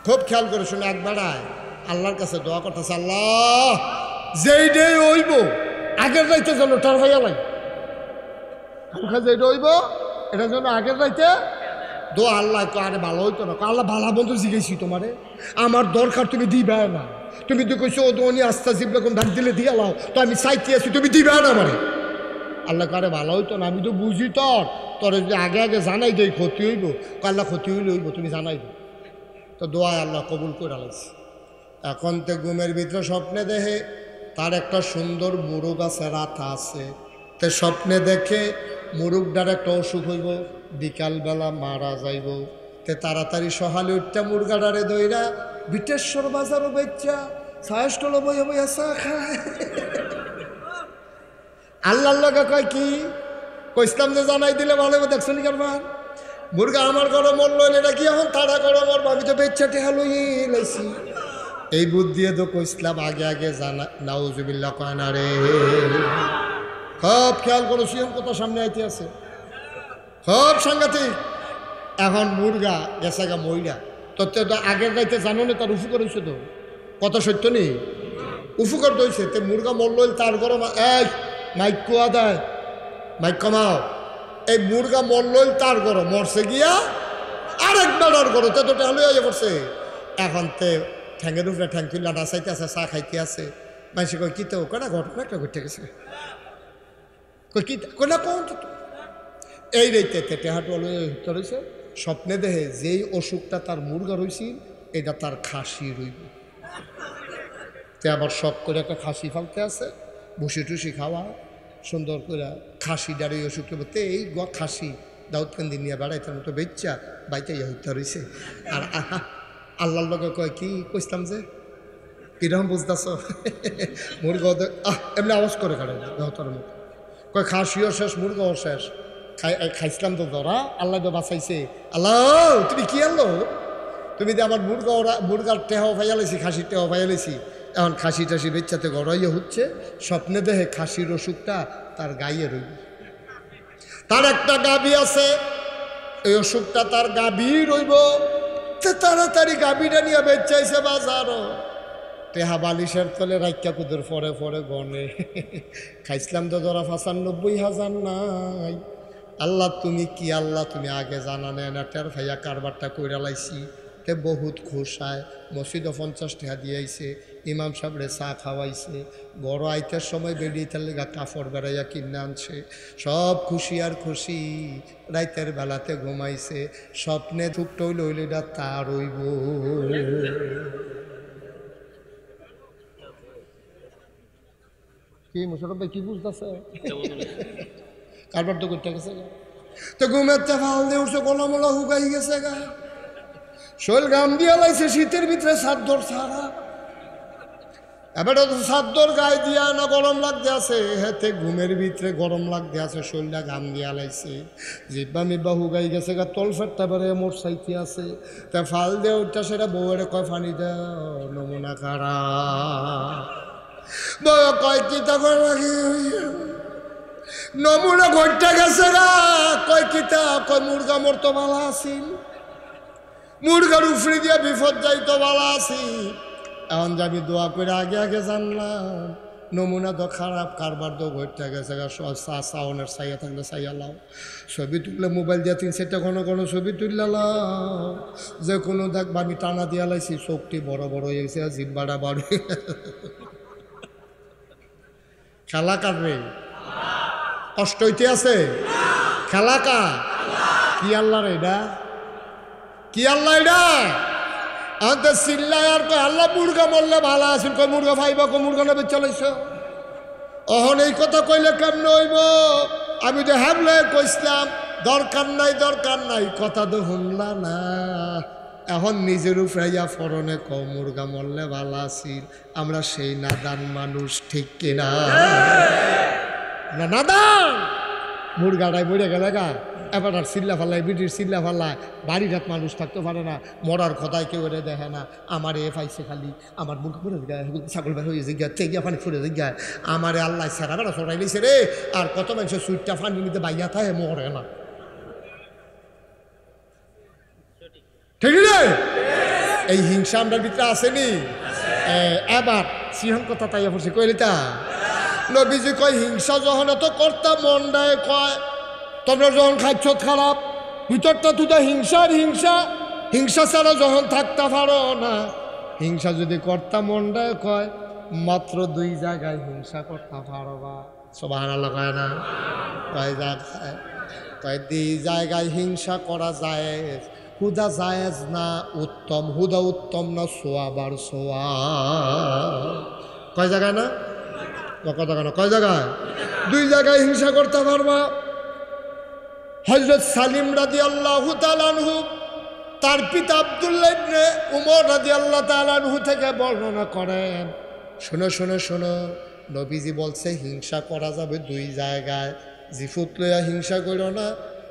খুব খেয়াল করে শুনে এক বেড়ায় আল্লাহর কাছে দোয়া করতেছে, আল্লাহ যেই ডে হইব আগের রাইতে যেন টার ভাইয়া লাগে, যেটা হইব এটা যেন আগের রাইতে দোয়া। আল্লাহ আরে ভালো হইতো না, আল্লাহ ভালো বন্ধু জিজ্ঞেসি তোমারে, আমার দরকার তুমি দিবে না, তুমি তো কইছো উনি আস্তা জিবলে কোন ধান দিলে দিয়ে লাও, তো আমি চাইতে আছি তুমি দিবে না আমারে। আল্লাহ আরে ভালো হইতো না, আমি তো বুঝি তোর যদি আগে আগে জানাই দেই ক্ষতি হইব, আল্লাহ ক্ষতি হইলে হইব তুমি জানাই দো। তো দোয়ায় আল্লাহ কবুল করে লাইছে। এখন তো ঘুমের ভিতরে স্বপ্নে দেখে তার একটা সুন্দর মুরগ আছে, রাতা আছে, তে স্বপ্নে দেখে মুরগটার একটা অসুখ হইব, বিকালবেলা মারা যাইব। তে তাড়াতাড়ি সহালে উঠতে মুরগাটারে দইরা বিটেশ্বর বাজারও বেচা সায়স্টল বই বইয়া চা খায়। আল্লাহর লগে কয় কি কইসলাম যে জানাই দিলে ভালো হবে, দেখছো নি কারবার মুরগা আমার ঘরে মরল, এটা কি এখন তারা ঘরে মরবো, আমি তো বেচা টেহা লইয়ে লাইছি। এই বুদ্ধি তো কইসলাম আগে আগে জানা, নাউজুবিল্লাহ কয় না রে। খুব খেয়াল করো, সিএম কথা সামনে আইতে আছে, খুব সাংঘাতিক। এখন মুরগা গেছে গা মইরা, তোর তো আগের রাইতে জানো না তার উফু করেছে, তো কথা সত্য নেই, উফু করতে হয়েছে। তো মুরগা মরল তার গরম, এই মাইক কুয়া দেয়, মাইক কমাও। এই মুরগা মরল তার গরম, মরছে গিয়া আরেক বেড়ার গরম, তো টেহলে হয়ে পড়ছে। এখন তে ঠ্যাঙ্গের উপরে ঠ্যাং তুল্লা নাচাইতে আছে, চা খাইতে আছে। মানুষে কয় কি তো কেনা ঘটনা একটা ঘটে গেছে, কই কি কোনা কোন এই রেইতে টেহাটো রয়েছে। স্বপ্নে দেখে যেই অসুখটা তার মুরগা রয়েছিল এটা তার খাসি রইব। তে আবার শখ করে একটা খাসি ফালতে আছে, ভুসি টুসি খাওয়া সুন্দর করে খাসি ডারে অসুখটা বলতে এই খাসি দাউদকান্দি নিয়ে বেড়াইতার মতো বেচ্চা বাইতে হইতে রয়েছে। আর আহা আল্লাহর লগে কয় কি কইতাম যে কিরকম বুঝতেছ, মুরগা এমনি আওয়াজ করে কাটে দেহতার মতো, কয় খাসিও শেষ মুরগাও শেষ, খাইছিলাম তো ধরা, আল্লাহ তো বাঁচাইছে। আল্লাহ তুমি কি আনলো, তুমি যে আমার মুরগার টেহাও ফাইয়ালেছি, খাসির টেহাও ফাইয়ালেছি, এখন খাসি টাসি বেচ্চাতে গড়াইয়া হচ্ছে। স্বপ্নে দেখে খাসির অসুখটা তার গাইয়ে রইল। তার একটা গাভী আছে, এই অসুখটা তার গাভী রইব। তাড়াতাড়ি গাভীটা নিয়ে বেচাইছে বাজারও, টেহা বালিশের তলে রাইকা কুদের ফরে ফরে গনে, খাইছিলাম তো ধরা ৯৫,০০০ নাই। আল্লাহ তুমি কি, আল্লাহ তুমি আগে জানা নেয় না, টের ভাইয়া কারবারটা কইরা লাইছি। তে বহুত খুশায় মসজিদও ৫০ টাকা দিয়েছে, ইমাম সাহেবরে চা খাওয়াইছে, বড় আইতের সময় বেরিয়ে লেগা কাপড় বেড়াইয়া কিনে আনছে, সব খুশি আর খুশি। রাইতের বেলাতে ঘুমাইছে, স্বপ্নে টুকটো হইল হইলেটা তার হইব। কি মোশারফ ভাই কি বুঝতেছে, কারবার তো করতে গেছে গা, তো ঘুমের ফাল দিয়ে উঠছে, গলা মলা হুকাই গেছে গা, শৈল গাম দিয়া লাইছে শীতের ভিতরে সাদ্দর ছাড়া। এবার তো সাদ্দর গায়ে দিয়া না গরম লাগতে আছে, হেতে ঘুমের ভিতরে গরম লাগতে আছে, শৈলটা গাম দিয়া লাইছে, জিব্বা মিব্বা হুগাই গেছে গা, তল ফেটটা বেড়ে মোট সাইতে আছে। তা ফাল দিয়ে উঠটা সেটা বউয়ের কয় ফানি দাও নমুনা কারা, বউ কয় কি তখন রাখি নমুনা ঘটটা গেছে গা, কয় কিতা, কয় মুরগা মরতো ভালো আসিল, মুরগার উফরি দিয়া বিপদ যাইতো ভালো আছি। এখন যাবি দোয়া করে আগে আগে জানলাম, নমুনা তো খারাপ, কারবার তো ঘটটা গেছে গা, সাউনের সাইয়া থাকলে সাইয়া লাও, ছবি তুললে মোবাইল দিয়া ৩-৪টা ঘন ছবি তুললে লাও, যে কোনো দেখবা আমি টানা দিয়া লাইছি, চোখটি বড় বড় হয়ে গেছে, জিব্বাটা বাড়ি খেলা কাটবে, কষ্ট হইতে আছে, খেলা কা কি আল্লাহ রে, এটা কি আল্লাহ, এটা আমাদের চিল্লায় আর কয় আল্লাহ মুরগা মরলে ভালো আছেন, কয় মুরগা ভাইবা কো মুরগা নেবে চলেছ। অহন এই কথা কইলে কেমন হইব, আমি তো হ্যাবলে কইসলাম দরকার নাই, কথা তো শুনলা না। এখন নিজের উপরে ফরনে ক মুরগা মরলে ভালো আছিল, আমরা সেই নাদান মানুষ, ঠিক কিনা না নাদান, মুরগাটাই মরে গেলে গা, এবার আর চিল্লা ফাল্লায় বিটির চিল্লা ফাল্লায়, বাড়ির হাত মানুষ থাকতে পারে না, মরার কথায় কেউ এনে দেখে না, আমার এ পাইছে খালি, আমার মুখ ফুরে জিগায়, ছাগল বের হয়ে জিগায়, তেগিয়া পানি ফুরে জিগায়, আমারে আল্লাহ সারা বেড়া সরাই লিছে রে। আর কত মানুষের সুইটটা ফানি নিতে বাইয়া থাকে, মরে না, ঠিক রে এই হিংসা আমরা ভিতরে আসেনি। এবার সিহন কথা তাই পড়ছে কইলিতা নবীজি কয় হিংসা যখন এত কর্তা মন্ডায় কয় তোমরা যখন খাচ্ছ খারাপ ভিতরটা তুই হিংসার হিংসা হিংসা ছাড়া যখন থাকতে পারো না হিংসা যদি কর্তা মন্ডায় কয় মাত্র 2 জায়গায় হিংসা করতে পারবা। সুবহানাল্লাহ কয় না? কয় জায়গায়? কয় 2 জায়গায় হিংসা করা যায় হুদা জায়েজ না উত্তম, হুদা উত্তম না সোয়াবার সোয়া। কয় জায়গায় না? কথা কেন? কয় জায়গায়? 2 জায়গায় হিংসা করতে পারবা। হযরত সালিম রাদিয়াল্লাহু তাআলা আনহু তার পিতা আব্দুল্লাহ ইবনে উমর রাদিয়াল্লাহু তাআলা আনহু থেকে বর্ণনা করেন, শোনো শোনো শোনো, নবীজি বলছে হিংসা করা যাবে 2 জায়গায়। জিফুত লইয়া হিংসা করো না,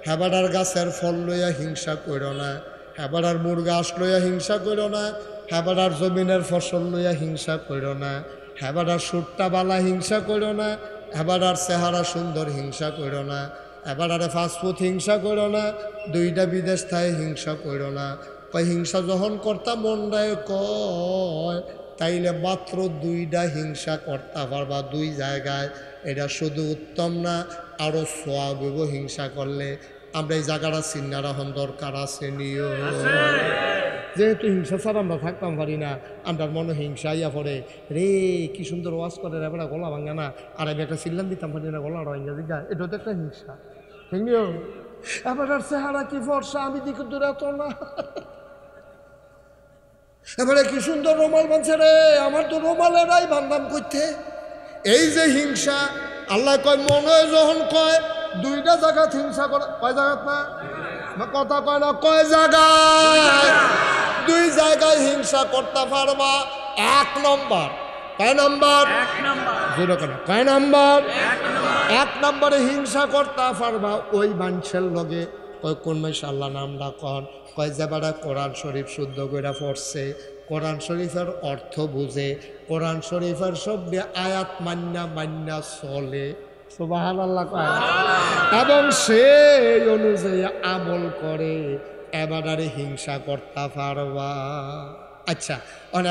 হেবাডার গাছের ফল লইয়া হিংসা করো না, হেবাডার মুরগা আস লইয়া হিংসা করো না, হেবাডার জমিনের ফসল লইয়া হিংসা করো না, হেবাডার সুট্টা বালা হিংসা করো না, হেবাডার চেহারা সুন্দর হিংসা করো না, হেবাডারে ফাস্টফুড হিংসা করো না, 2টা বিদেশ থায় হিংসা করো না। কয় হিংসা যখন কর্তা মন্ডায় কয় তাইলে মাত্র 2টা হিংসা করতে পারবা 2 জায়গায়। এটা শুধু উত্তম না আরও সোয়াব হইব হিংসা করলে। আমরা এই জায়গাটা চিন্তা রাখুন দরকার আছে নিও। যেহেতু হিংসা ছাড়া আমরা থাকতাম পারি না, আমরা মনে হিংসা ইয়া পড়ে রে কি সুন্দর ওয়াজ করে রে বেড়া গলা ভাঙা না, আর আমি একটা চিল্লান দিতাম পারি না গলা ইংরাজি গায়ে, এটা তো একটা হিংসা। ঠিক এবার চেহারা কি ফর্সা আমি দিকে দূরে তো না, এবারে কি সুন্দর রুমাল বানছে রে, আমার তো রুমালেরাই বান্ধাম করতে। এই যে হিংসা আল্লাহ কয় মনে যখন কয় 2টা জায়গা হিংসা করে, কয় জায়গা না কথা কয় না, কয় জায়গায়? 2 জায়গায় হিংসা করতে পারবা। 1 নম্বর, কয় নম্বর? 1 নম্বর। জোরে কেন? কয় নম্বর? 1 নম্বরে হিংসা করতে পারবা ওই মানুষের লগে। কয় কোন মাসে আল্লাহ নামটা কন? কয় যে বেড়া কোরআন শরীফ শুদ্ধ করে পড়ছে, কোরআন শরীফের অর্থ বুঝে, কোরআন শরীফের সব আয়াত মান্না চলে, সুবহানাল্লাহ কয়, এবং সেই অনুযায়ী আমল করে, এবারে হিংসা করতে পারবা। আচ্ছা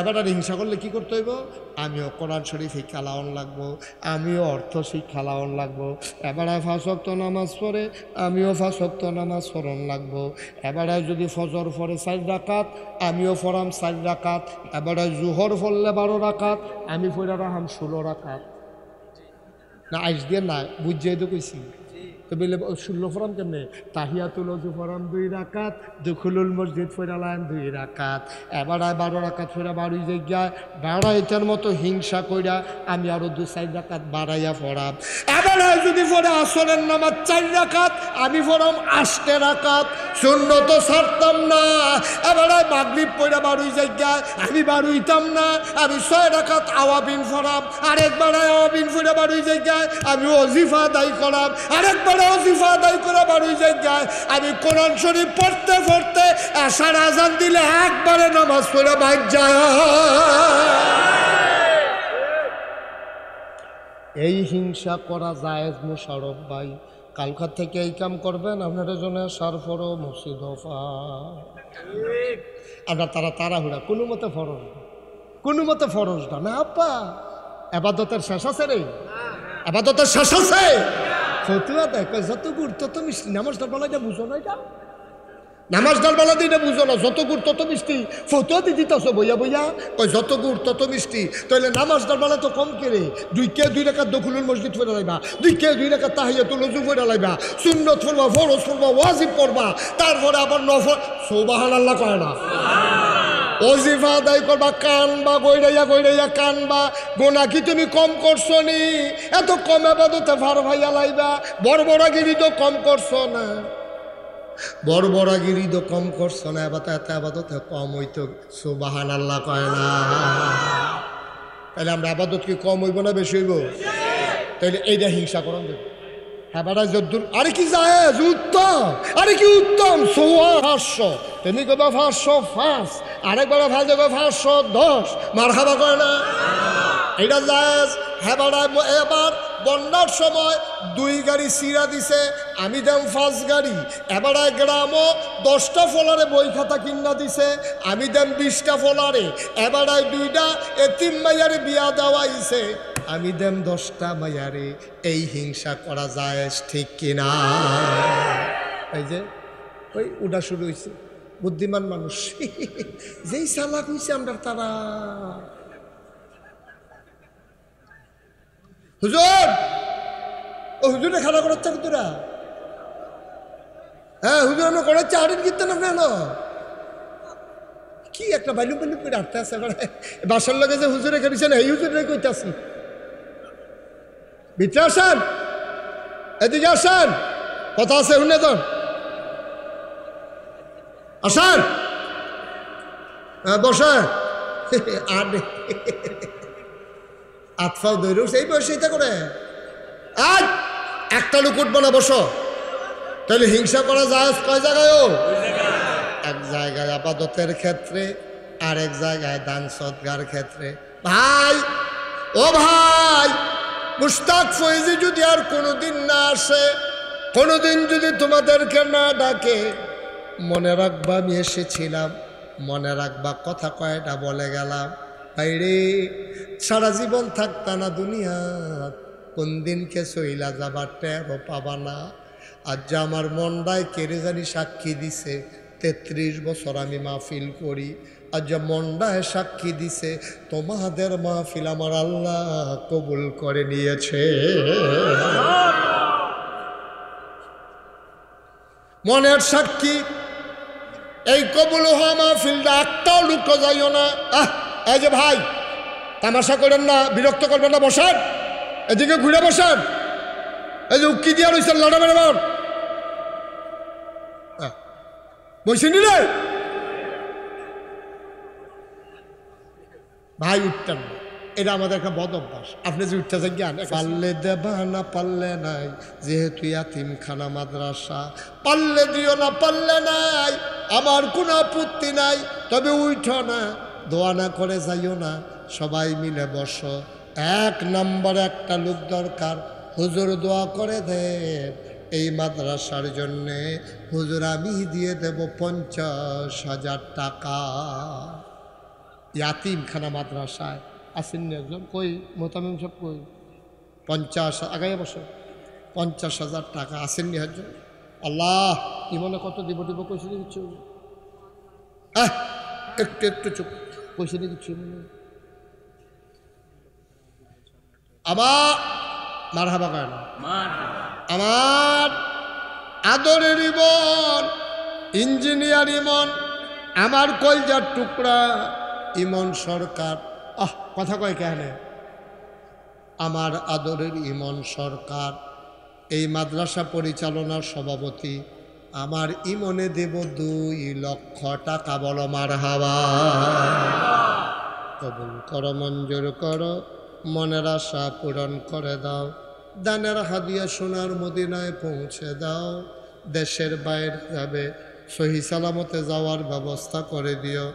এবার হিংসা করলে কি করতে হইব? আমিও কোরআন শরীফ শিক্ষা লাওয়ান লাগবো, আমিও অর্থ শিক্ষা লাওয়ান লাগবো। এবারে 5 ওয়াক্ত নামাজ পড়ে আমিও 5 ওয়াক্ত নামাজ পড়ন লাগবো। এবারে যদি ফজর পড়ে 4 রাকাত আমিও পড়াম 4 রাকাত। এবারে জোহর পড়লে 12 রাকাত আমি পড়ে রাখাম 16 রাকাত। না আইস দিয়ে না বুঝিয়ে তো কইছি তো বলে 16 ফরাম কেমনে? তাহিয়াতুল ওযু ফরাম 2 রাকাত, দুখুলুল মসজিদ ফরালাম 2 রাকাত। এবার 12 রাকাত ফেরা 12 জায়গায় 12টার মতো হিংসা কইরা আমি আরো 2-4 রাকাত বাড়াইয়া ফরাম। এবার যদি পড়ে আসরের নামাজ 4 রাকাত আমি ফরাম 8 রাকাত, সুন্নত ছাড়তাম না। এবার মাগরিব পড়া 12 জায়গায় আমি 12ইতাম না, আমি 6 রাকাত আওয়াবিন ফরাম। আরেকবার আওয়াবিন ফেরা 12 জায়গায় আমি ওজিফা আদায় করাম। আরেকবার ওজিফা আদায় করে 12 জায়গায় আমি কোরআন শরীফ পড়তে পড়তে আশার আজান দিলে একবারে নামাজ পড়ে বাইক যায়। এই হিংসা করা জায়েজ মুশারফ ভাই, কালকার থেকে এই কাম করবেন আপনাদের জন্য সারফরো মসজিদ আমরা তাড়াহুড়া কোনো মতে ফরজ না, কোনো মতে ফরজ না আপা। আবাদতের শেষ আছে রে, আবাদতের শেষ আছে। ফতুয়া দেখো যত গুড় তত মিষ্টি, নামাজটার বেলা এটা বুঝো না, এটা নামাজটার বেলা দিয়ে এটা বুঝো না, যত গুড় তত মিষ্টি। ফতুয়া দিয়ে দিতেছ বইয়া বইয়া, ওই যত গুড় তত মিষ্টি। তাহলে নামাজটার বেলা তো কম কেড়ে 2 রাকাত দখলুল মসজিদ ফেরা লাইবা, 2 রাকাত তাহিয়াতুল ওযু ফেরা লাইবা, সুন্নত পড়বা, ফরজ পড়বা, ওয়াজিব পড়বা, তারপরে আবার নফল। সুবহানাল্লাহ কয় না? ওজিফা আদায় করবা, কানবা, গইড়াইয়া কানবা। গোনা কি তুমি কম করছো নি? এত কম আবাদতে ভার ভাইয়া লাইবা। বড়বড়াগিরি তো কম করছো না, বড়বড়াগিরি তো কম করছো না, এবার এত আবাদতে কম হইতো। সুবহানাল্লাহ কয় না? তাহলে আমরা আবাদত কি কম হইব না বেশি হইব? তাইলে এইটা হিংসা করন দেব। হ্যাঁ বেড়া যদ্দুর আরে কি জায়েজ উত্তম, আরে কি উত্তম 500 তুমি কবা 505, আরেকবার ভালো 510 মারহাবা করে না, এটা জায়েজ। হ্যাঁ বেড়া এবার বন্যার সময় 2 গাড়ি সিরা দিছে, আমি দেম 5 গাড়ি। এবারে গ্রামও 10টা ফলারে বই খাতা কিনা দিছে, আমি দেম 20টা ফলারে। এবারে 2টা এতিম মাইয়ারে বিয়া দেওয়াইছে, আমি দেম 10টা মাইয়ারে। এই হিংসা করা যায় ঠিক কিনা? এই যে ওই উডা শুরু হয়েছে বুদ্ধিমান মানুষ যেই চালাক হয়েছে আমরা তারা। হুজুর, ও হুজুরে খানা করাচ্ছে তোরা? হ্যাঁ হুজুর আমরা করাচ্ছি, হাটের কীর্তন আপনার কি একটা বাইলু বাইলু করে হাঁটতে আছে। বাসার লোকে যে হুজুরে খেয়েছেন এই হুজুরে কইতে আসি। ভিতরে আসেন, এদিকে আসেন, কথা আছে শুনে তো আসেন। বসে আতফাও দৈর এই বয়সে এটা করে আজ একটা লোক উঠবো না, বসো। তাহলে হিংসা করা যায় কয় জায়গায়? এক জায়গায় আপাততের ক্ষেত্রে, আর এক জায়গায় দান সদগার ক্ষেত্রে। ভাই, ও ভাই, মুশতাক ফয়েজি যদি আর কোনোদিন না আসে, কোনোদিন যদি তোমাদেরকে না ডাকে, মনে রাখবা আমি এসেছিলাম, মনে রাখবা কথা কয়টা বলে গেলাম। বাইরে সারা জীবন থাকতা না দুনিয়া, কোন দিনকে সইলা যাবার টেরও পাবা না। আজ যে আমার মনটায় কেড়ে জানি সাক্ষী দিছে 33 বছর আমি মাহফিল করি, আজ যে মনটায় সাক্ষী দিছে তোমাদের মাহফিল আমার আল্লাহ কবুল করে নিয়েছে। মনের সাক্ষী এই কবুল হওয়া মাহফিলটা একটাও লুকো যাইও না। এই যে ভাই, তামাশা করেন না, বিরক্ত করবেন না, বসান, এদিকে ঘুরে বসান। এই যে উক্কি দিয়া রয়েছেন লড়া মেরে বল বসে নিলে ভাই উঠতেন না, এটা আমাদের একটা বদ অভ্যাস। আপনি যে উঠতে যান জ্ঞান পারলে দেবা না পারলে নাই, যেহেতু ইয়াতিমখানা মাদ্রাসা, পারলে দিও না পারলে নাই, আমার কোনো আপত্তি নাই। তবে উঠো না, দোয়া না করে যাইও না, সবাই মিলে বসো। 1 নম্বরে একটা লোক দরকার, হুজুর দোয়া করে দেন এই মাদ্রাসার জন্যে, হুজুর আমি দিয়ে দেব 50,000 টাকা। ইয়াতিমখানা মাদ্রাসায় আসেন না একজন, কই মোতামিম সব কই? 50 আগাই বসো, 50,000 টাকা আসেননি একজন? আল্লাহ ইমনে কত দিব দিব কইছে দিচ্ছ? একটু একটু চুপ, কইছে দিচ্ছ আবার মারহাবা কয় না। আমার আদরের ইমন, ইঞ্জিনিয়ার ইমন, আমার কলজার টুকরা ইমন সরকার, কথা কয় কেন? আমার আদরের ইমন সরকার এই মাদ্রাসা পরিচালনার সভাপতি, আমার ইমনে দেব 2 লক্ষ টাকা। বলো মারহাবা। কবুল করো, মঞ্জুর করো, মনের আশা পূরণ করে দাও, দানের হাদিয়া সোনার মদিনায় পৌঁছে দাও। দেশের বাইরে যাবে, সহি সালামতে যাওয়ার ব্যবস্থা করে দিও।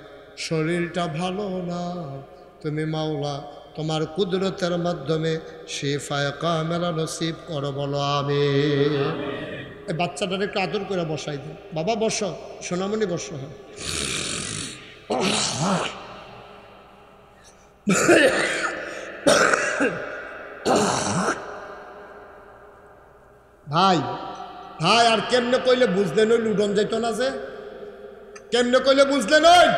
শরীরটা ভালো না, তুমি মাওলা তোমার কুদরতের মাধ্যমে শিফায়ে কামেলা নসিব করো। বলো আমিন। এই বাচ্চাটার একটু আদর করে বসাই দিন। বাবা বসো, সোনামণি বসো। ভাই ভাই, আর কেমনে কইলে বুঝলেন? ওই লুডন যাইত না যে, কেমনে কইলে বুঝলেন? ওই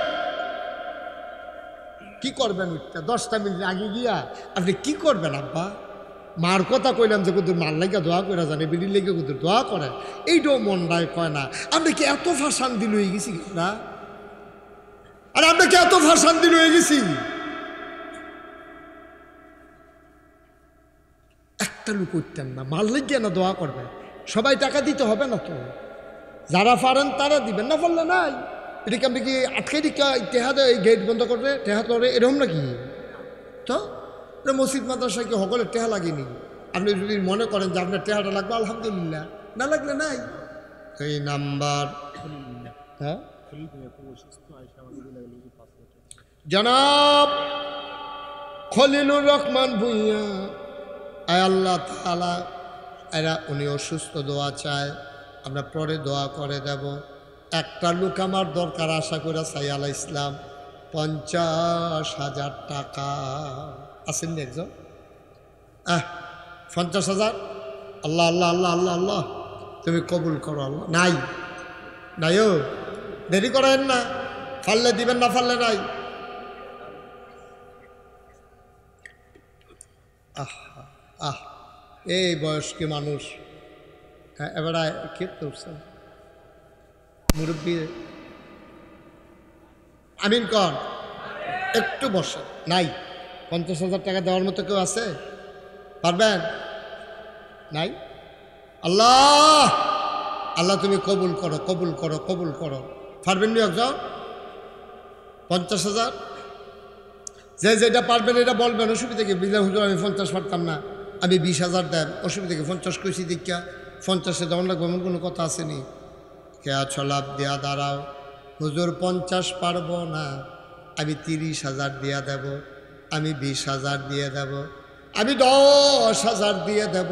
কি করবেন? 10টা মিনিট আগে গিয়া আপনি কি করবেন? আব্বা মার কথা কইলাম যে কুদুর মার লাগিয়া দোয়া করে জানে, বিড়ির লেগে কুদুর দোয়া করে, এইটাও মনটায় কয় না। আমরা কি এত ফাঁসান দিল হয়ে গেছি না? আর আমরা কি এত ফাঁসান দিল হয়ে গেছি? একটা লোক উঠতেন না, মার লাগিয়া না দোয়া করবে। সবাই টাকা দিতে হবে না তো, যারা পারেন তারা দিবেন, না পারলে নাই। এটাকে আপনি কি আটকে দিকে টেহাদে এই গেট বন্ধ করবে, টেহা করে এরকম নাকি? তো মসজিদ মাদ্রাসায় কি সকলের টেহা লাগেনি? আপনি যদি মনে করেন যে আপনার টেহাটা লাগবে, আলহামদুলিল্লাহ, না লাগলে নাই। এই নাম্বার হ্যাঁ জনাব খলিলুর রহমান ভুঁইয়া আয় আল্লাহ তাআলা, এরা উনি অসুস্থ, দোয়া চায়, আমরা পরে দোয়া করে দেব। একটা লোক আমার দরকার, আশা করে চাই আলা ইসলাম 50,000 টাকা। আসেন নি একজন? 50,000? আল্লাহ আল্লাহ আল্লাহ আল্লাহ আল্লাহ, তুমি কবুল করো আল্লাহ। নাই নাই, ও দেরি করেন না, ফাললে দিবেন, না ফাললে নাই। এই বয়স্ক মানুষ, এবারে কে করছে মুরব্বী? আমিন কন, একটু বসে। নাই 50,000 টাকা দেওয়ার মতো কেউ আছে? পারবেন? নাই। আল্লাহ আল্লাহ তুমি কবুল করো, কবুল করো, কবুল করো। পারবেন নি একজন? 50,000? যে যেটা পারবেন এটা বলবেন, অসুবিধা কি? বিজয় হুজুর আমি 50 পারতাম না, আমি 20,000 দেন, অসুবিধা কি? 50 কইছি দীক্ষা 50-এ দেওয়ান লাগবে এমন কোনো কথা আসেনি। কে আছো লাভ দিয়া দাঁড়াও, হুজুর 50 পারবো না, আমি 30,000 দিয়া দেব, আমি 20,000 দিয়ে দেব, আমি 10,000 দিয়ে দেব,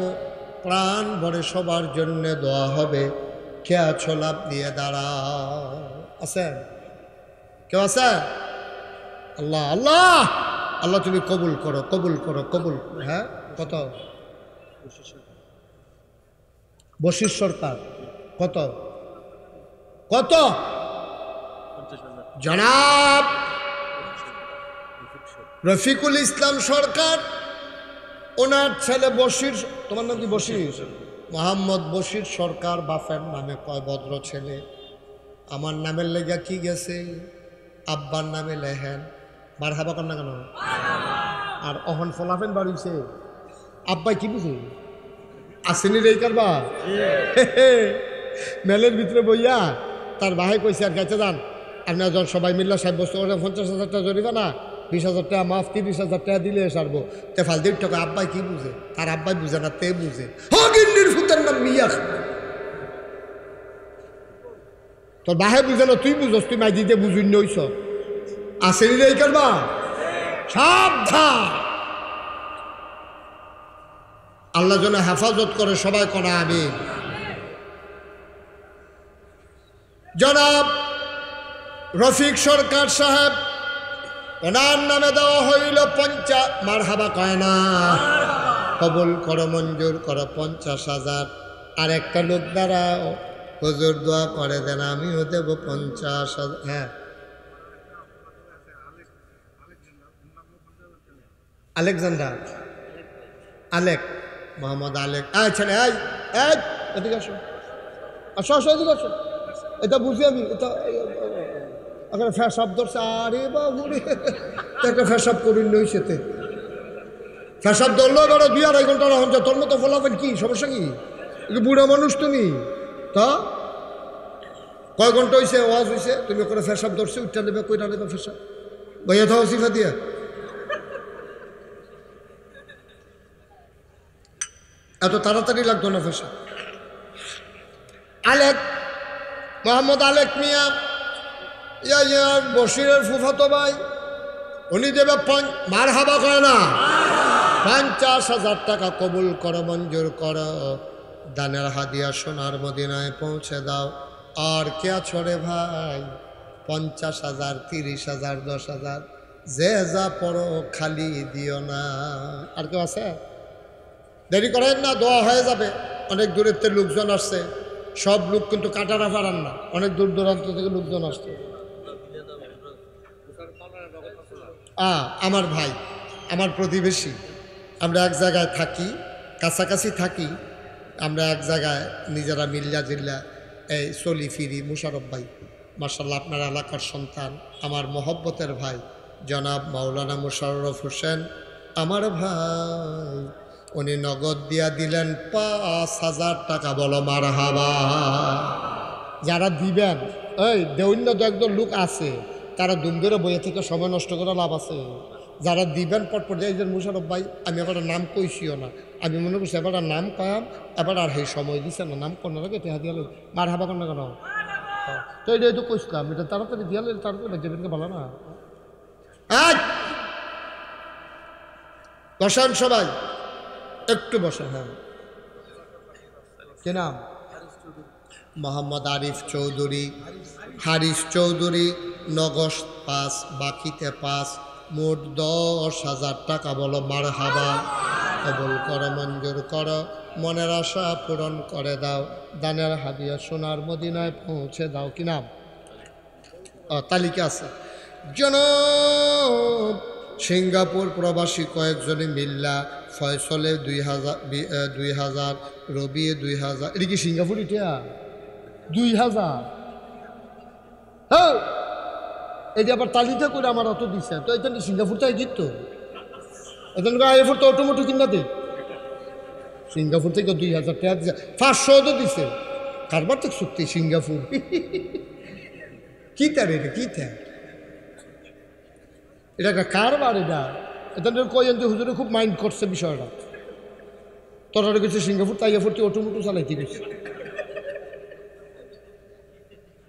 প্রাণ ভরে সবার জন্য দোয়া হবে। কে আছো লাভ দিয়ে দাঁড়াও? আছেন কেউ? আছে? আল্লাহ আল্লাহ আল্লাহ তুমি কবুল করো, কবুল করো, কবুল। হ্যাঁ, কত? বশির সরকার। কত কত? জনাব রফিকুল ইসলাম সরকার, ওনার ছেলে বশির। তোমার নাম কি? বশির, মোহাম্মদ বশির সরকার। বাপের নামে কয় ভদ্র ছেলে, আমার নামের লেগা কি গেছে, আব্বার নামে লেহেন। মারহাবা কর না কেন? আর অহন ফলাফেন বাড়িছে, আব্বাই কি বুঝে আসেনি রে কারবা মেলের ভিতরে বইয়া তার ভাই কইছে, আর গাইতে যান আপনার যখন সবাই মিল্লা সাহেব বস্তু করে 50,000 টাকা জরিবা না, 20,000 টাকা মাফ, 30,000 টাকা দিলে সারবো। তে ফালদির টাকা আব্বাই কি বুঝে? তার আব্বাই বুঝে না, তে বুঝে। হগিন্নির ফুতের নাম মিয়া। তোর বাহে বুঝে না, তুই বুঝস, তুই মাই দিতে বুঝুন নইছ। আসেনি রে কারবা, সাবধান। আল্লাহ যেন হেফাজত করে, সবাই করা আমিন। জনাব রফিক সরকার সাহেব, ওনার নামে দেওয়া হইল 50। মারহাবা কয় না? কবুল করো, মঞ্জুর করো 50,000। আর একটা লোক দ্বারা হুজুর দোয়া করে দেন, আমিও দেব 50,000। হ্যাঁ, আলেকজান্ডার, আলেক, মোহাম্মদ আলেক। ছেলে এদিকে আসো, আসো আসো, এদিকে আসো। এটা বুঝি আমি, এটা এখানে ফ্যাসাব ধরছে। আরে বাবু রে, একটা ফ্যাসাব করি নইছেতে, ফ্যাসাব ধরলো এবার 2-2.5 ঘন্টা রাখুন। তোর মতো ফলাফেন কি সমস্যা? কি বুড়া মানুষ তুমি? তা কয় ঘন্টা হয়েছে ওয়াজ হয়েছে, তুমি ওখানে ফ্যাসাব ধরছে, উঠটা নেবে, কইটা নেবে ফ্যাসাব ভাইয়া থাও সিফা দিয়া। এত তাড়াতাড়ি লাগতো না ফ্যাসাব। আলেক, মোহাম্মদ আলেক মিয়া, ইয়া বশিরের ফুফাতো ভাই, উনি দেবে মারহাবা করে না 50,000 টাকা। কবুল করো, মঞ্জুর করো। দানের হাদিয়া সোনার মদিনায় পৌঁছে দাও। আর কে আছো রে ভাই? 50,000, 30,000, 10,000, যে যা পড়ো খালি দিও না। আর কেউ আছে? দেরি করেন না, দোয়া হয়ে যাবে। অনেক দূরের থেকে লোকজন আসছে, সব লোক কিন্তু কাটারা পারান না, অনেক দূর দূরান্ত থেকে লোকজন আসছে। আমার ভাই, আমার প্রতিবেশী, আমরা এক জায়গায় থাকি, কাছাকাছি থাকি, আমরা এক জায়গায় নিজেরা মিল্লা জিল্লা এই চলি ফিরি। মুশারফ ভাই মাশাআল্লাহ, আপনার এলাকার সন্তান, আমার মহব্বতের ভাই জনাব মাওলানা মুশাররফ হোসেন আমার ভাই, উনি নগদ দিয়া দিলেন 5,000 টাকা। বলো মারহাবা। যারা দিবেন, ওই দেউন্য তো একদম লোক আছে, তারা দুম ধরে বইয়ে থেকে সময় নষ্ট করে লাভ আছে। যারা দিবেন পটপট একজন মুশারফ ভাই, আমি এবার নাম কইছিও না, আমি মনে করছি এবার নাম কয়াম, এবার আর সেই সময় দিছে না, নাম করার আগে টেহা দিয়াল মার হাবা কর না কেন? তো এটা তো কইসলাম, এটা তাড়াতাড়ি দিয়াল, তাড়াতাড়ি যেদিনকে ভালো না। বসান সবাই, একটু বসে। হ্যাঁ, কি নাম? মোহাম্মদ আরিফ চৌধুরী, হারিস চৌধুরী, নগদ 5, বাকিতে 5, মোট 10,000 টাকা। বলো মারহাবা। কবুল করো, মঞ্জুর করো, মনের আশা পূরণ করে দাও, দানের হাদিয়া সোনার মদিনায় পৌঁছে দাও। কি নাম? তালিকা আছে। জনাব সিঙ্গাপুর প্রবাসী কয়েকজনে মিল্লা, ফয়সলে 2000, রবি 2000। এটা কি সিঙ্গাপুর? এটা 2000। হ্যাঁ, এটা আবার তালিকা করে আমার অত দিছে। তো এটা সিঙ্গাপুর থেকে জিততো, এটা আইফোর তো অটোমেটিক কিনা দে। সিঙ্গাপুর থেকে 2000 টাকা দিছে, 500 তো দিছে। কারবার তো সত্যি সিঙ্গাপুর। কি তার এটা? কি তার এটা? একটা কারবার এটা। এটা কয়েন যে হুজুরে খুব মাইন্ড করছে বিষয়টা। তোরা গেছে সিঙ্গাপুর, তাই ফুর্তি অটোমোটো চালাইতে গেছে।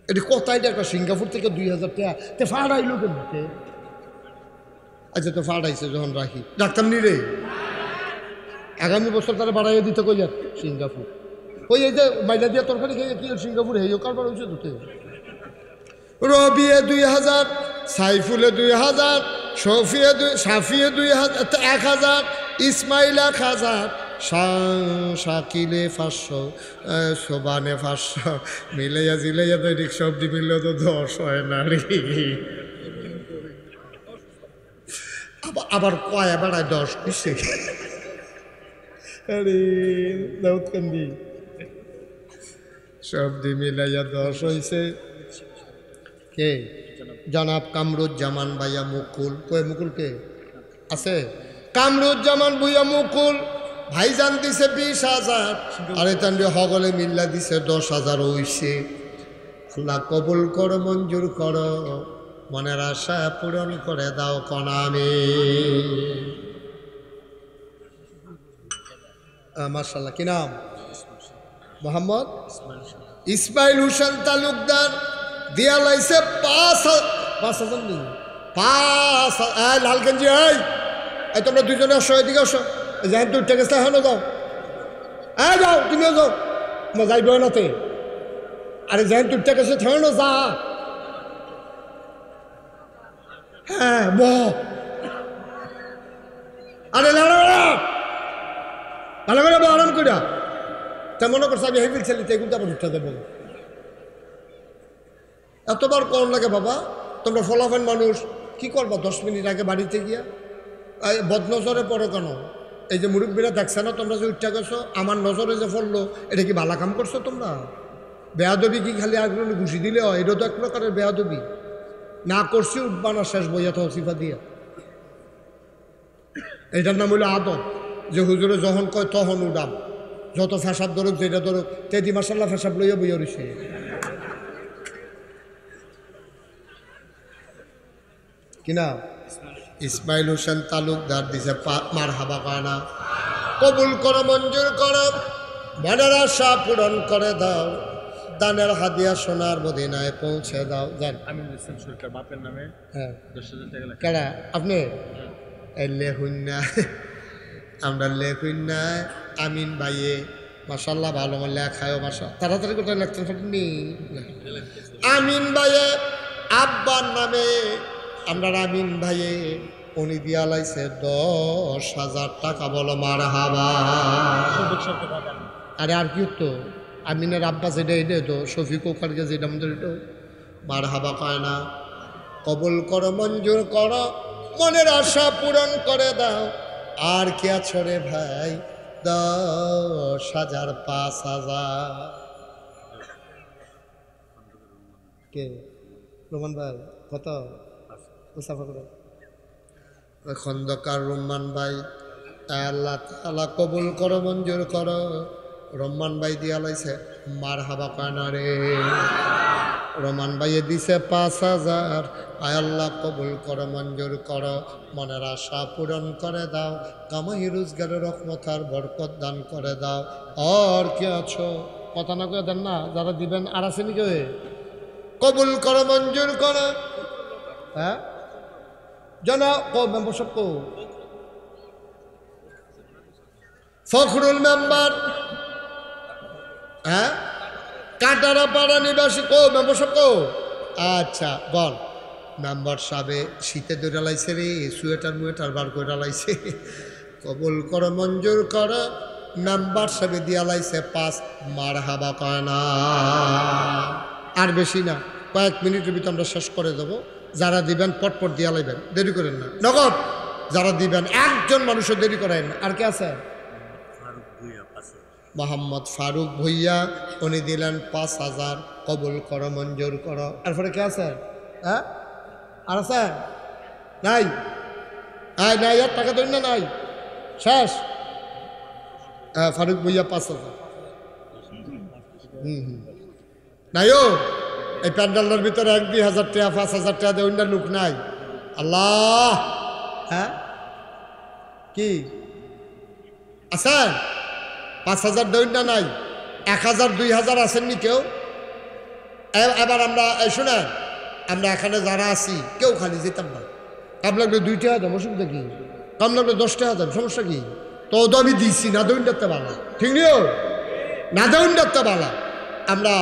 এটা কোথায় দেখা? সিঙ্গাপুর থেকে 2000 টাকা তে ফাড়াইলো কেন? আচ্ছা, তো ফাড়াইছে যখন রাখি ডাক্তার নি রে, আগামী বছর তারা বাড়াইয়া দিতে কই যাক সিঙ্গাপুর। ওই এই যে মাইলা দিয়া তরকারি খেয়ে কি সিঙ্গাপুর হেও কারবার হয়েছে দুটো। রবিয়ে 2000, সাইফুলে 2000, সাফিয়ে 2000, 1000, ইসমাইল 1000, শাকিলে 500, সোবানে 500, মিলাইয়া জিলাইয়া তো ঠিক সবজি মিললে তো 10 হয় না রে। আবার কয় বেড়ায় 10 কিসে? আরে দাউদকান্দি সবজি মিলাইয়া 10 হয়েছে। কে? জনাব কামরুজ্জামান ভাইয়া মুকুল। কয়ে মুকুল কে আছে? কামরুজ্জামান ভুইয়া মুকুল ভাইজান দিছে 20,000, আরে তান্ডে হগলে মিল্লা দিছে 10,000 হইছে। আল্লাহ কবুল করো, মঞ্জুর করো, মনের আশা পূরণ করে দাও কনামে। মাশাআল্লাহ। কি নাম? মোহাম্মদ ইসমাইল হোসেন তালুকদার। দিয়া লাইছে 5,000 নি 5,000। লালগঞ্জি এই তোমরা দুজনে আসো, এদিকে আসো। যাই তো উঠে গেছে, হ্যাঁ যাও, হ্যাঁ যাও, তুমিও যাও, যাইব নাতে। আরে যাই তো উঠে গেছে, থেও না, যা। হ্যাঁ ব আরে ভালো করে আরাম করিয়া তা মনে করছে আমি হেভিল ছেলে এগুলো আবার উঠতে দেবো। এতবার কম লাগে বাবা। তোমরা ফলাফল মানুষ, কি করবা 10 মিনিট আগে বাড়িতে গিয়া বদনজরে পড়ো কেন? এই যে মুরব্বীরা দেখছে না, তোমরা যে উঠতে গেছো, আমার নজরে যে পড়লো, এটা কি ভালো কাম করছো তোমরা? বেয়াদবি কি খালি আগ্রহ ঘুষি দিলে হয়? এটা তো এক প্রকারের বেয়াদবি। না করছি উঠবা না, শেষ বইয়া তো সিফা দিয়া। এটার নাম হইলো আদব, যে হুজুরে যখন কয় তখন উঠাম, যত ফেসাব ধরুক যেটা ধরুক, তেদি মাসাল্লাহ ফেসাব লইয়া বইয়া রয়েছে। কিনা ইসমাইল হোসেন তালুকদার দিছে মারহাবা কয় না। কবুল করো, মঞ্জুর করো, মনের আশা পূরণ করে দাও, দানের হাদিয়া সোনার মদিনায় পৌঁছে দাও। জান আমি সরকার বাপের নামে। হ্যাঁ 10,000 টাকা। কেডা আপনি? লেখুন না, আমরা লেখুন না। আমিন ভাইয়ে মাশাল্লাহ ভালো লেখায়ও মাশা, তাড়াতাড়ি কোথায় লেখছেন ফেটেননি। আমিন ভাইয়ে আব্বার নামে আমরা আমিন ভাইয়ে, উনি দিয়া লাইছে 10,000 টাকা। বলো মারহাবা। আরে আর কি তো আমিনের আব্বা যেটা এটা তো শফিক ওখানকে যেটা আমাদের এটা মারহাবা কয় না। কবুল করো, মঞ্জুর করো, মনের আশা পূরণ করে দাও। আর কি আছো রে ভাই? 10,000, 5,000। কে? রোমান ভাই কত? মুসাফা করো। খন্দকার রহমান ভাই, আল্লাহ তাআলা কবুল করো, মঞ্জুর করো। রহমান ভাই দিয়া লাইছে মারহাবা কয় না রে। রহমান ভাইয়ে দিছে 5,000। আয় আল্লাহ কবুল করো, মঞ্জুর করো, মনের আশা পূরণ করে দাও, কামাই রোজগারের রহমত আর বরকত দান করে দাও। আর কি আছো? কথা না করে দেন না, যারা দিবেন আর আসেনি কেউ? কবুল করো, মঞ্জুর করো। হ্যাঁ জানা মেম্বারশিপ কো ফখরুল মেম্বার, হ্যাঁ কাটারা পাড়া নিবাসী কো মেম্বার সাহেব কো? আচ্ছা বল। মেম্বার সাহেবে শীতে দৌড়া লাইছে রে, সোয়েটার মুয়েটার বার করে লাইছে। কবুল কর মঞ্জুর কর, মেম্বার সাহেবে দিয়া লাইছে 5 মারহাবা কয় না। আর বেশি না, কয়েক মিনিটের ভিতরে আমরা শেষ করে দেবো। যারা দিবেন পটপট দিয়া লাইবেন, দেরি করেন না, নগদ যারা দিবেন একজন মানুষও দেরি করেন না। আর কে আছে? মোহাম্মদ ফারুক ভুইয়া, উনি দিলেন 5,000। কবুল করো মঞ্জুর করো। এরপরে কে আছে? হ্যাঁ আর আছে? নাই নাই আর টাকা দেন না, নাই শেষ। ফারুক ভুইয়া 5,000। নাই ও এই প্যান্ডালের ভিতরে 1-2 হাজার টাকা 5,000 টাকা দেয়, অন্য লোক নাই। আল্লাহ, হ্যাঁ কি আছে? 5,000 দৈন্য নাই, 1,000 2,000 আসেননি কেউ? এবার আমরা শুনেন, আমরা এখানে যারা আছি কেউ খালি যেতাম না। কাম লাগলে 2 টাকা দেব, অসুবিধা কি? কাম লাগলে 10 টাকা দেব, সমস্যা কি? তো আমি দিচ্ছি না, দৈন্যতে বালা ঠিক নিও না, দৈন্যতে বালা। আমরা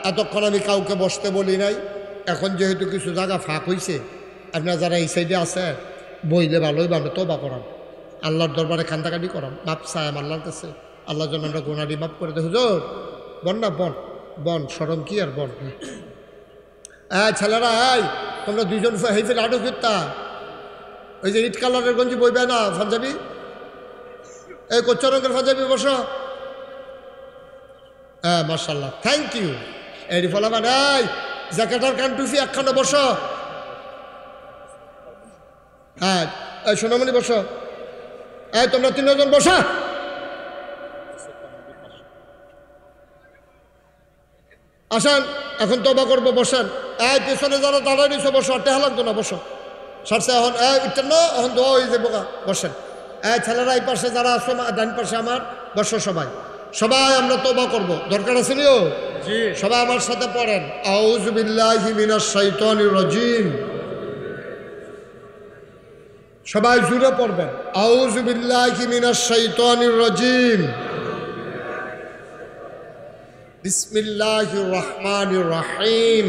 এতক্ষণ আমি কাউকে বসতে বলি নাই। এখন যেহেতু কিছু জায়গা ফাঁক হয়েছে, আপনারা যারা এই সাইডে আছে বইলে ভালোই ভালো তওবা করান, আল্লাহর দরবারে কান্দাকাটি করান, মাপ চাইম আল্লাহর কাছে। আল্লাহর জন্য আমরা গুনাহটি মাফ করে দেয়। হুজুর বন না, বন বন, সরম কি আর বন। ছেলেরা তোমরা 2জন হেফিল আটক ফিরতা, ওই যে ইট কালারের গঞ্জি বইবে না পাঞ্জাবি, এই কোচ্চা রঙের পাঞ্জাবি বসো। হ্যাঁ মার্শাল্লাহ, থ্যাংক ইউ। এডি ফলাবা নাই, জ্যাকেটার কান টুফি একখানে বসো। হ্যাঁ এই সোনামণি বসো। তোমরা 3জন বসো। আসেন এখন তওবা করবো, বসেন। পেছনে যারা দাঁড়ায় নিছো বসো, টেহা লাগতো না, বসো। সারছে এখন উঠতেন না, এখন দোয়া হয়ে যাবো, বসেন। ছেলেরা এই পাশে যারা আসো, ডান পাশে আমার, বসো সবাই। সবাই আমরা তওবা করব, দরকার আছে নিও। সবাই আমার সাথে পড়েন, আউযু বিল্লাহি মিনাশ শাইতানির রাজিম। সবাই জুড়ে পড়বেন, আউযু বিল্লাহি মিনাশ শাইতানির রাজিম, বিসমিল্লাহির রহমানির রহিম।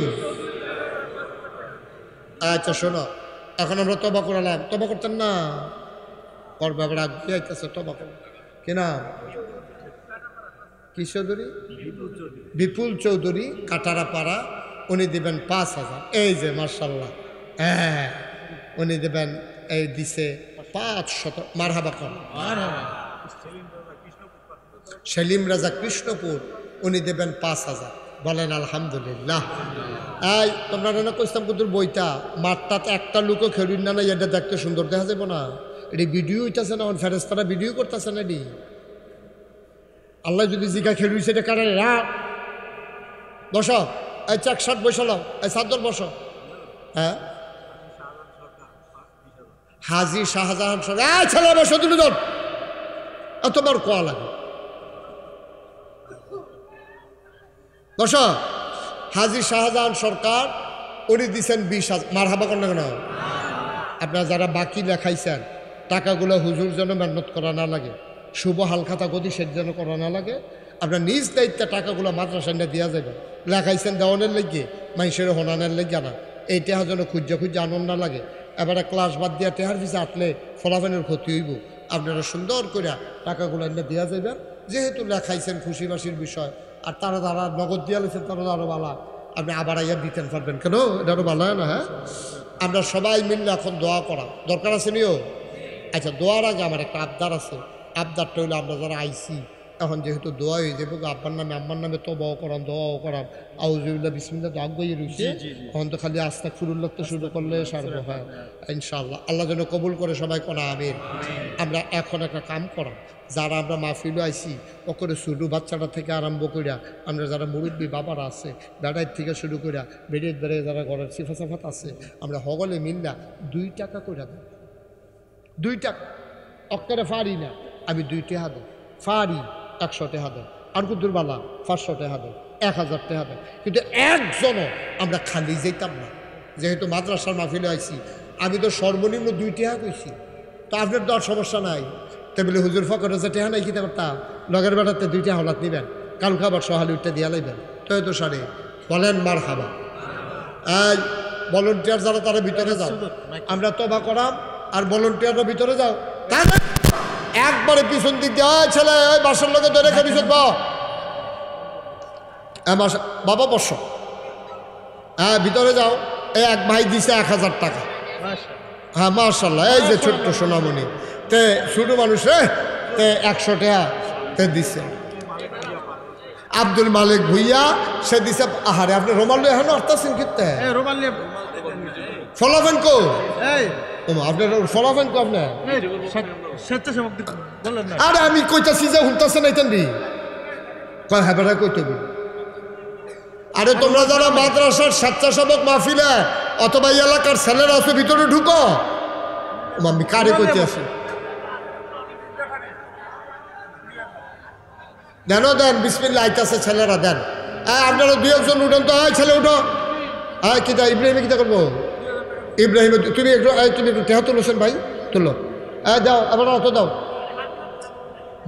আচ্ছা শোনো, এখন আমরা তওবা করলাম। তওবা করতেন না, করবে আবার আগে আইতেছে তওবা করবে। কি নাম? কি চৌধুরী? বিপুল চৌধুরী, কাটারাপাড়া। উনি দিবেন 5,000। এই যে মার্শাল্লাহ, হ্যাঁ উনি দেবেন, এই দিছে 500। মারহাবা কর। সেলিম রাজা কৃষ্ণপুর, উনি দেবেন 5,000। বলেন আলহামদুলিল্লাহ। এই তোমরা না কইতাম কুতুর বইটা মাঠটাতে একটা লোকও খেলুন না, এটা দেখতে সুন্দর দেখা যাবো না? এটি ভিডিও হইতেছে না, ফেরেস্তারা ভিডিও করতেছে না। এটি আল্লাহ যদি জিগা খেলুইছে এটা কারণে বসো। এই চাক শার্ট বসালো, এই সাদর বসো। হ্যাঁ হাজি শাহজাহান সরকার, ছেলে বসো 2জন, এতবার কোয়া লাগে, বসো। হাজি শাহজাহান সরকার, উনি দিচ্ছেন 20,000। মারহাবা করেন না কেন? আপনারা যারা বাকি লেখাইছেন, টাকাগুলো হুজুর যেন মেহনত করা না লাগে, শুভ হালখাতা গতি সে যেন করা না লাগে। আপনার নিজ দায়িত্বে টাকাগুলো মাদ্রাসায় দেওয়া যাবে। লেখাইছেন দেওয়ানের লেগে, মানুষের হনানের লেগে না, এই টেহা যেন খুঁজে আনন্দ না লাগে। এবারে ক্লাস বাদ দিয়া টেহার পিছিয়ে আটলে ফলাফলের ক্ষতি হইব। আপনারা সুন্দর করে টাকাগুলো দেওয়া যাবে, যেহেতু লেখাইছেন খুশিবাসির বিষয়। আর তারা যারা নগদ দিয়া লেছেন তারা আরও বালা, আপনি আবার আইয়া দিতেন পারবেন কেন? এটা আরও ভালো হয় না? হ্যাঁ আমরা সবাই মিললে এখন দোয়া করা দরকার আছে নিও। আচ্ছা দোয়ার আগে আমার একটা আবদার আছে। আবদারটা হইলে আমরা যারা আইসি এখন যেহেতু দোয়া হয়ে যাবো, আব্বার নামে আম্মার নামে তওবাও করাম, দোয়াও করাম, আউযুবিল্লাহ বিসমিল্লাহ তো আগে রয়েছে। এখন তো খালি আস্তাগফিরুল্লাহ তো শুরু করলে সারবো। হ্যাঁ ইনশাআল্লাহ, আল্লাহ যেন কবুল করে সবাই কোনা আমিন। আমরা এখন একটা কাম করা, যারা আমরা মাহফিলে আইসি ও করে ছোটো বাচ্চাটা থেকে আরম্ভ করিয়া আমরা যারা মুরব্বী বাবারা আছে, বেড়াইর থেকে শুরু করিয়া বেড়ে যারা ঘরের সিফা সাফাত আছে, আমরা সকলে মিল্লা 2 টাকা করে দেব। 2 টাকা অক্কারে ফারি না, আমি 2 টাকা দেব, ফারি 100 টাকা দেব, আর কুদ্দুর বালা 500 টাকা দেব, 1000 টাকা দেব। কিন্তু একজনও আমরা খালি যেতাম না, যেহেতু মাদ্রাসার মাহফিলে আইসি। আমি তো সর্বনিম্ন 2 টাকা কইছি, তো আপনার তো আর সমস্যা নাই। বলে হুজুর ফকরে যে টেহা নাই কিতা করতাম লগের বেড়াতে 2টা হলাত নিবেন কালকে আবার সহালি উঠতে দিয়া লাইবেন তো সারে বলেন মার খাবা। এই ভলেন্টিয়ার যারা তারা ভিতরে যাও, আমরা তবা করাম আর ভলেন্টিয়াররা ভিতরে যাও। একবারে পিছন দিক দিয়ে ছেলে ওই বাসার লোকে ধরে রেখে পিছন বাবা বর্ষ, হ্যাঁ ভিতরে যাও। এই এক ভাই দিছে 1000 টাকা। হ্যাঁ মার্শাল্লাহ, এই যে ছোট্ট সোনামণি তে ছোট মানুষ রে তে 100 টাকা তে দিছে। আব্দুল মালিক ভুইয়া সে দিছে। আহারে আপনি রোমাল্লো এখন আসতেছেন কিনতে ফলাফেন কো আপনার ফলাফেন কো আপনার? আরে আমি কইতাছি যে হুনতাছে না ইতেন কয় হ্যাঁ বেড়া কইতে। আরে তোমরা যারা মাদ্রাসার স্বেচ্ছাসেবক মাহফিলে অথবা এই এলাকার ছেলেরা আছে ভিতরে ঢুকো। আমি কারে কইতে আছি দেন দেন বিসমিল্লাহ আইতাছে ছেলেরা দেন। আপনারা 2-1 উঠেন তো। ছেলে উঠো। কিতা ইব্রাহিমে কিতা করবো? ইব্রাহিম তুমি একটু টেহা তুলোছেন ভাই তুলো। দাও আবার অত দাও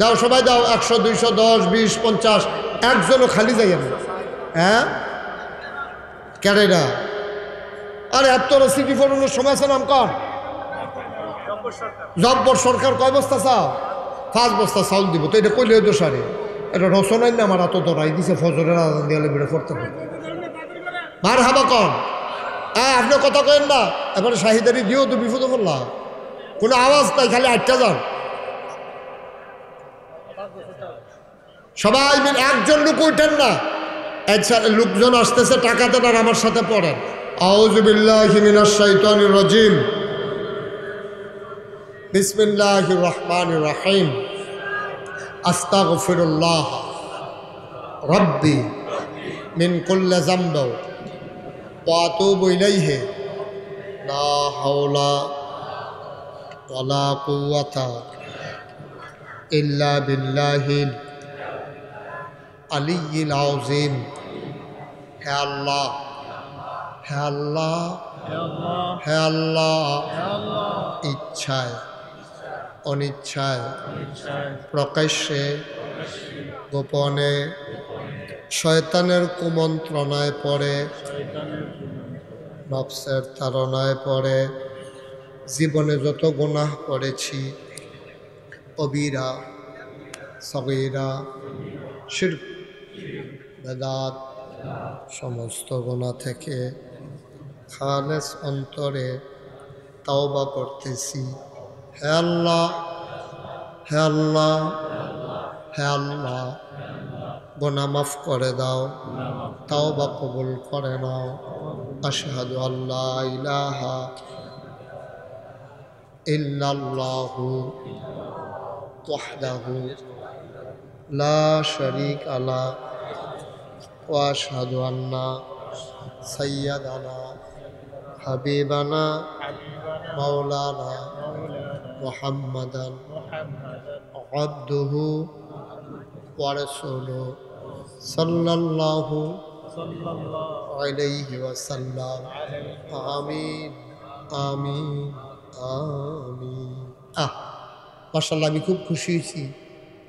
দাও সবাই দাও 100 200 10 20 50 একজনও খালি যাই আমি। হ্যাঁ কেডা? আরে এত সিটি ফোনের সময় আছে নাম কর। জব্বর সরকার কয় বস্তা চাও? 5 বস্তা চাউল দিব। তো এটা কইলে দোষারে এটা রসনাই না আমার এত দরাই দিছে ফজরের আজান দিয়ালে বেড়ে পড়তে হবে। মার হাবা কন। আপনি কথা কেন না এবারে শাহিদারি দিও তো বিপদ করলা। কোনো আওয়াজ নাই, খালি 8টা যান সবাই মিলে। একজন লোক উঠেন না, লোকজন আসতেছে টাকা দেন আর আমার সাথে পড়েন আউযু বিল্লাহি মিনাশ শাইতানির রাজিম বিসমিল্লাহির রহমানির রহিম আস্তাগফিরুল্লাহ রাব্বি মিন কুল্লি যামবি ওয়া আতুবু ইলাইহি লা হাওলা ওয়ালা কুওয়াতা ইল্লা বিল্লাহিল আলিয়্যিল আযীম। হে আল্লাহ, হে আল্লাহ, হে আল্লাহ, ইচ্ছায় অনিচ্ছায় প্রকাশ্যে গোপনে শয়তানের কুমন্ত্রণায় পড়ে নফসের তাড়নায় পড়ে জীবনে যত গুনাহ করেছি কবিরা সগীরা শিরক বেদাত সমস্ত গুনাহ থেকে খালেস অন্তরে তাওবা করতেছি। হে আল্লাহ, হে আল্লাহ, হে আল্লাহ, গুনাহ মাফ করে দাও, তাওবা কবুল করে নাও। আশহাদু আল্লা ইলাহা ইল্লাল্লাহু ওয়াহদাহু লা শারীকা লাহু ওয়া আশহাদু আন্না সাইয়্যিদানা হাবিবানা মাওলানা মুহাম্মাদান আবদুহু ওয়া রাসূলুহু সাল্লাল্লাহু আলাইহি ওয়াসাল্লাম। আমিন আমিন আমিন। মাশাআল্লাহ, আমি খুব খুশি হয়েছি।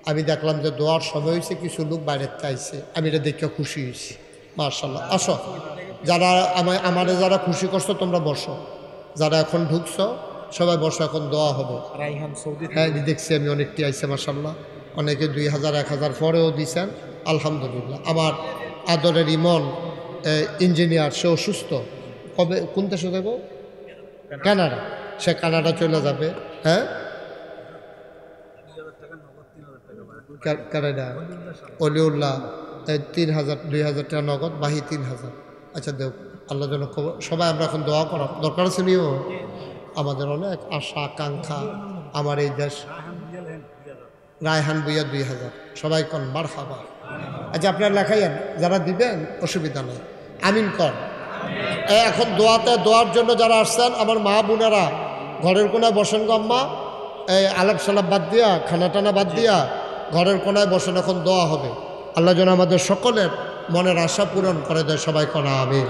আমি দেখলাম যে দোয়ার সময় হয়েছে, কিছু লোক বাইরের চাইছে, আমি এটা দেখে খুশি হয়েছি। মাশাআল্লাহ, আসো যারা আমারে যারা খুশি করছো তোমরা বসো, যারা এখন ঢুকছো সবাই বসো, এখন দোয়া হবে। হ্যাঁ দেখছি আমি অনেকটি আইসে মাশাআল্লাহ, অনেকে 2000 1000 পরেও দিয়েছেন আলহামদুলিল্লাহ। আমার আদরের ইমন ইঞ্জিনিয়ার, সে অসুস্থ, কবে কোন দেশে যাব? কানাডা। সে কানাডা চলে যাবে। হ্যাঁ কানাডা অলিউল্লাহ 3000 2000 টাকা নগদ, বাহি 3000। আচ্ছা দেব আল্লাহ যেন সবাই আমরা এখন দোয়া করা দরকার আছে। নিও আমাদের অনেক আশা আকাঙ্ক্ষা আমার এই দেশ। রায়হান বুইয়া 2000, সবাই কন মারহাবা। আচ্ছা আপনার লেখাইয়েন, যারা দিবেন অসুবিধা নেই, আমিন কর। এখন দোয়ার জন্য যারা আসছেন আমার মা বোনেরা ঘরের কোনায় বসেন গো আম্মা, এই আলাপ সালাপ বাদ দিয়া খানা টানা বাদ দিয়া ঘরের কোনায় বসেন, এখন দোয়া হবে। আল্লাহ যেন আমাদের সকলের মনের আশা পূরণ করে দেয়। সবাই কনা আমিন।